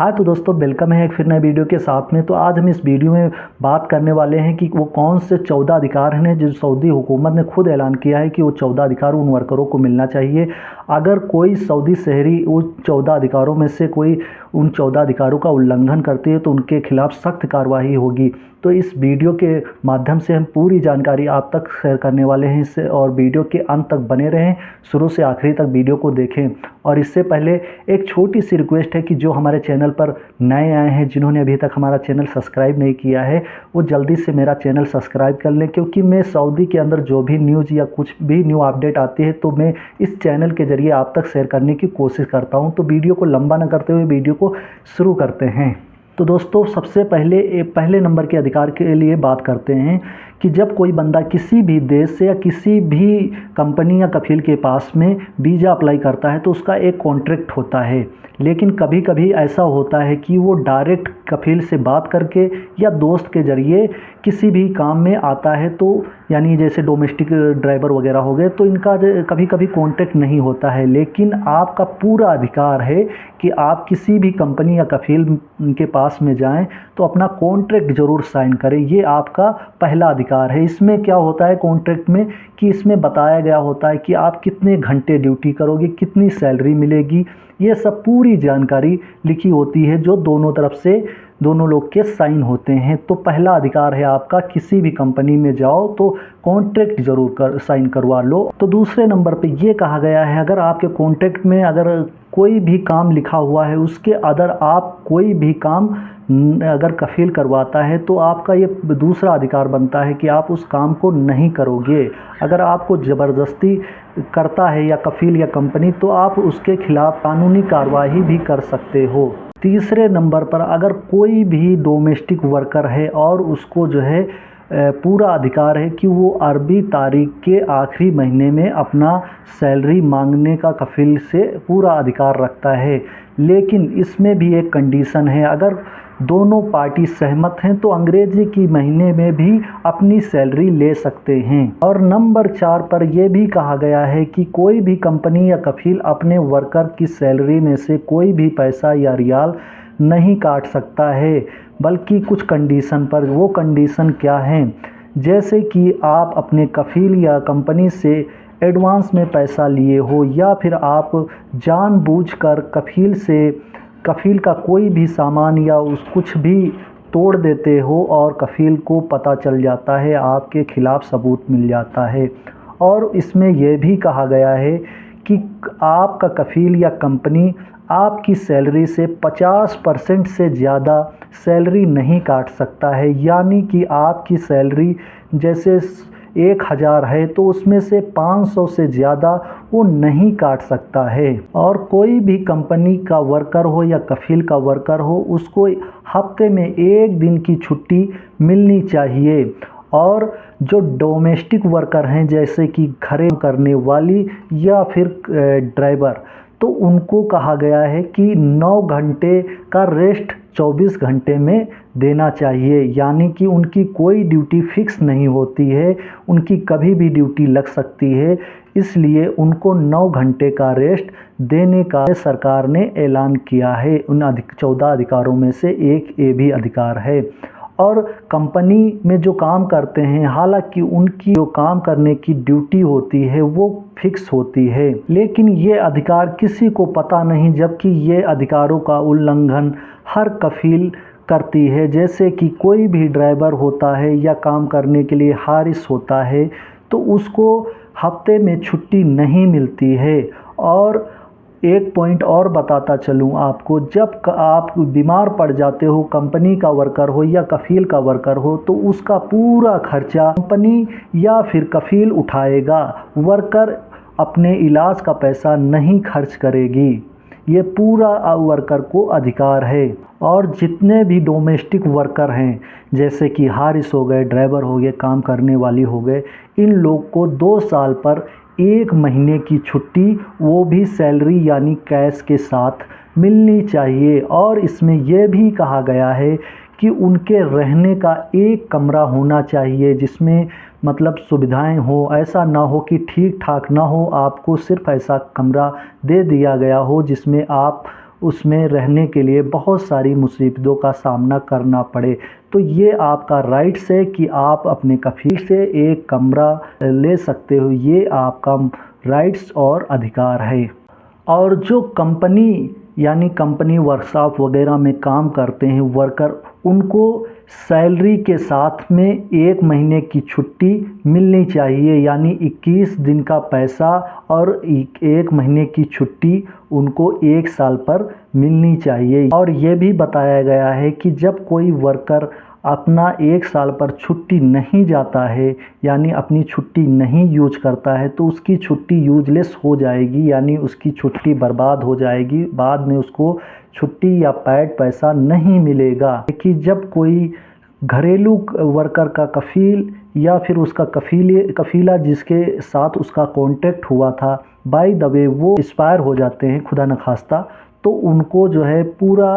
हाँ तो दोस्तों वेलकम है एक फिर नए वीडियो के साथ में। तो आज हम इस वीडियो में बात करने वाले हैं कि वो कौन से 14 अधिकार हैं जो सऊदी हुकूमत ने खुद ऐलान किया है कि वो 14 अधिकार उन वर्करों को मिलना चाहिए। अगर कोई सऊदी शहरी उन 14 अधिकारों में से कोई उन 14 अधिकारों का उल्लंघन करते हैं तो उनके खिलाफ सख्त कार्रवाई होगी। तो इस वीडियो के माध्यम से हम पूरी जानकारी आप तक शेयर करने वाले हैं इससे, और वीडियो के अंत तक बने रहें, शुरू से आखिरी तक वीडियो को देखें। और इससे पहले एक छोटी सी रिक्वेस्ट है कि जो हमारे चैनल पर नए आए हैं, जिन्होंने अभी तक हमारा चैनल सब्सक्राइब नहीं किया है, वो जल्दी से मेरा चैनल सब्सक्राइब कर लें, क्योंकि मैं सऊदी के अंदर जो भी न्यूज़ या कुछ भी न्यू अपडेट आती है तो मैं इस चैनल के ज़रिए आप तक शेयर करने की कोशिश करता हूँ। तो वीडियो को लंबा न करते हुए वीडियो को शुरू करते हैं। तो दोस्तों सबसे पहले नंबर के अधिकार के लिए बात करते हैं कि जब कोई बंदा किसी भी देश से या किसी भी कंपनी या कफील के पास में वीज़ा अप्लाई करता है तो उसका एक कॉन्ट्रैक्ट होता है। लेकिन कभी कभी ऐसा होता है कि वो डायरेक्ट कफील से बात करके या दोस्त के ज़रिए किसी भी काम में आता है, तो यानी जैसे डोमेस्टिक ड्राइवर वगैरह हो गए, तो इनका कभी कभी कॉन्ट्रैक्ट नहीं होता है। लेकिन आपका पूरा अधिकार है कि आप किसी भी कंपनी या कफील के पास में जाएं तो अपना कॉन्ट्रैक्ट ज़रूर साइन करें। ये आपका पहला अधिकार है। इसमें क्या होता है कॉन्ट्रैक्ट में कि इसमें बताया गया होता है कि आप कितने घंटे ड्यूटी करोगे, कितनी सैलरी मिलेगी, ये सब पूरी जानकारी लिखी होती है जो दोनों तरफ से दोनों लोग के साइन होते हैं। तो पहला अधिकार है आपका, किसी भी कंपनी में जाओ तो कॉन्ट्रैक्ट ज़रूर साइन करवा लो। तो दूसरे नंबर पे ये कहा गया है, अगर आपके कॉन्ट्रैक्ट में अगर कोई भी काम लिखा हुआ है, उसके अदर आप कोई भी काम अगर कफील करवाता है तो आपका ये दूसरा अधिकार बनता है कि आप उस काम को नहीं करोगे। अगर आपको ज़बरदस्ती करता है या कफील या कंपनी, तो आप उसके खिलाफ कानूनी कार्रवाई भी कर सकते हो। तीसरे नंबर पर अगर कोई भी डोमेस्टिक वर्कर है और उसको जो है पूरा अधिकार है कि वो अरबी तारीख के आखिरी महीने में अपना सैलरी मांगने का कफील से पूरा अधिकार रखता है। लेकिन इसमें भी एक कंडीशन है, अगर दोनों पार्टी सहमत हैं तो अंग्रेजी की महीने में भी अपनी सैलरी ले सकते हैं। और नंबर 4 पर यह भी कहा गया है कि कोई भी कंपनी या कफील अपने वर्कर की सैलरी में से कोई भी पैसा या रियाल नहीं काट सकता है, बल्कि कुछ कंडीशन पर। वो कंडीशन क्या हैं? जैसे कि आप अपने कफील या कंपनी से एडवांस में पैसा लिए हो, या फिर आप जानबूझकर कफील का कोई भी सामान या कुछ भी तोड़ देते हो और कफील को पता चल जाता है, आपके खिलाफ सबूत मिल जाता है। और इसमें यह भी कहा गया है कि आपका कफील या कंपनी आपकी सैलरी से 50% से ज़्यादा सैलरी नहीं काट सकता है। यानी कि आपकी सैलरी जैसे 1000 है तो उसमें से 500 से ज़्यादा वो नहीं काट सकता है। और कोई भी कंपनी का वर्कर हो या कफील का वर्कर हो, उसको हफ्ते में 1 दिन की छुट्टी मिलनी चाहिए। और जो डोमेस्टिक वर्कर हैं जैसे कि घरे करने वाली या फिर ड्राइवर, तो उनको कहा गया है कि 9 घंटे का रेस्ट 24 घंटे में देना चाहिए। यानी कि उनकी कोई ड्यूटी फिक्स नहीं होती है, उनकी कभी भी ड्यूटी लग सकती है, इसलिए उनको 9 घंटे का रेस्ट देने का सरकार ने ऐलान किया है। उन 14 अधिकारों में से एक ये भी अधिकार है। और कंपनी में जो काम करते हैं, हालांकि उनकी जो काम करने की ड्यूटी होती है वो फिक्स होती है, लेकिन ये अधिकार किसी को पता नहीं, जबकि ये अधिकारों का उल्लंघन हर कफील करती है। जैसे कि कोई भी ड्राइवर होता है या काम करने के लिए हारिस होता है तो उसको हफ्ते में छुट्टी नहीं मिलती है। और एक पॉइंट और बताता चलूँ आपको, जब आप बीमार पड़ जाते हो, कंपनी का वर्कर हो या कफील का वर्कर हो, तो उसका पूरा खर्चा कंपनी या फिर कफील उठाएगा। वर्कर अपने इलाज का पैसा नहीं खर्च करेगी। ये पूरा वर्कर को अधिकार है। और जितने भी डोमेस्टिक वर्कर हैं जैसे कि हारिस हो गए, ड्राइवर हो गए, काम करने वाली हो गए, इन लोग को 2 साल पर 1 महीने की छुट्टी, वो भी सैलरी यानी कैश के साथ मिलनी चाहिए। और इसमें यह भी कहा गया है कि उनके रहने का एक कमरा होना चाहिए जिसमें मतलब सुविधाएं हो। ऐसा ना हो कि ठीक ठाक ना हो, आपको सिर्फ ऐसा कमरा दे दिया गया हो जिसमें आप उसमें रहने के लिए बहुत सारी मुसीबतों का सामना करना पड़े। तो ये आपका राइट्स है कि आप अपने कफ़ील से एक कमरा ले सकते हो, ये आपका राइट्स और अधिकार है। और जो कंपनी यानी कंपनी वर्कशॉप वगैरह में काम करते हैं वर्कर, उनको सैलरी के साथ में 1 महीने की छुट्टी मिलनी चाहिए, यानी 21 दिन का पैसा और 1 महीने की छुट्टी उनको 1 साल पर मिलनी चाहिए। और ये भी बताया गया है कि जब कोई वर्कर अपना 1 साल पर छुट्टी नहीं जाता है, यानी अपनी छुट्टी नहीं यूज करता है, तो उसकी छुट्टी यूजलेस हो जाएगी, यानी उसकी छुट्टी बर्बाद हो जाएगी। बाद में उसको छुट्टी या पेड पैसा नहीं मिलेगा। कि जब कोई घरेलू वर्कर का कफ़ील या फिर उसका कफ़ीला जिसके साथ उसका कॉन्टेक्ट हुआ था, बाय द वे वो एक्सपायर हो जाते हैं खुदा न खास्ता, तो उनको जो है पूरा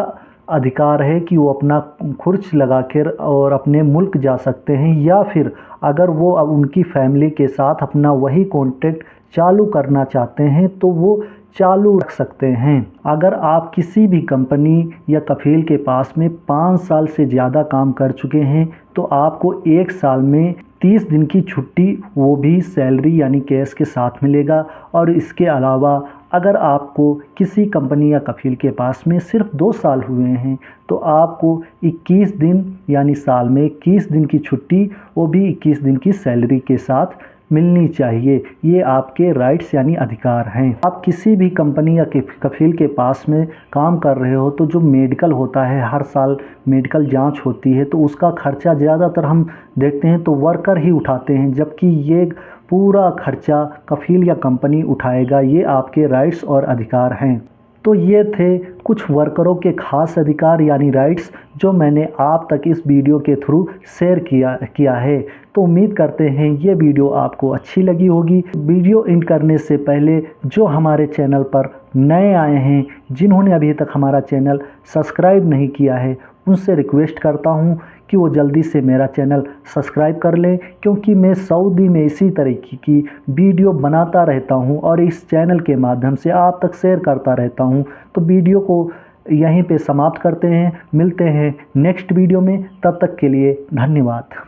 अधिकार है कि वो अपना खुर्च लगा कर और अपने मुल्क जा सकते हैं, या फिर अगर वो अब उनकी फैमिली के साथ अपना वही कॉन्टेक्ट चालू करना चाहते हैं तो वो चालू रख सकते हैं। अगर आप किसी भी कंपनी या कफ़ील के पास में 5 साल से ज़्यादा काम कर चुके हैं तो आपको 1 साल में 30 दिन की छुट्टी, वो भी सैलरी यानी कैश के साथ मिलेगा। और इसके अलावा अगर आपको किसी कंपनी या कफ़ील के पास में सिर्फ 2 साल हुए हैं तो आपको 21 दिन यानी साल में 21 दिन की छुट्टी, वो भी 21 दिन की सैलरी के साथ मिलनी चाहिए। ये आपके राइट्स यानी अधिकार हैं। आप किसी भी कंपनी या कफ़ील के पास में काम कर रहे हो तो जो मेडिकल होता है, हर साल मेडिकल जांच होती है, तो उसका खर्चा ज़्यादातर हम देखते हैं तो वर्कर ही उठाते हैं, जबकि ये पूरा खर्चा कफ़ील या कंपनी उठाएगा। ये आपके राइट्स और अधिकार हैं। तो ये थे कुछ वर्करों के ख़ास अधिकार यानी राइट्स जो मैंने आप तक इस वीडियो के थ्रू शेयर किया है। तो उम्मीद करते हैं ये वीडियो आपको अच्छी लगी होगी। वीडियो एंड करने से पहले जो हमारे चैनल पर नए आए हैं, जिन्होंने अभी तक हमारा चैनल सब्सक्राइब नहीं किया है, उनसे रिक्वेस्ट करता हूं कि वो जल्दी से मेरा चैनल सब्सक्राइब कर लें, क्योंकि मैं सऊदी में इसी तरीके की वीडियो बनाता रहता हूं और इस चैनल के माध्यम से आप तक शेयर करता रहता हूं। तो वीडियो को यहीं पे समाप्त करते हैं, मिलते हैं नेक्स्ट वीडियो में, तब तक के लिए धन्यवाद।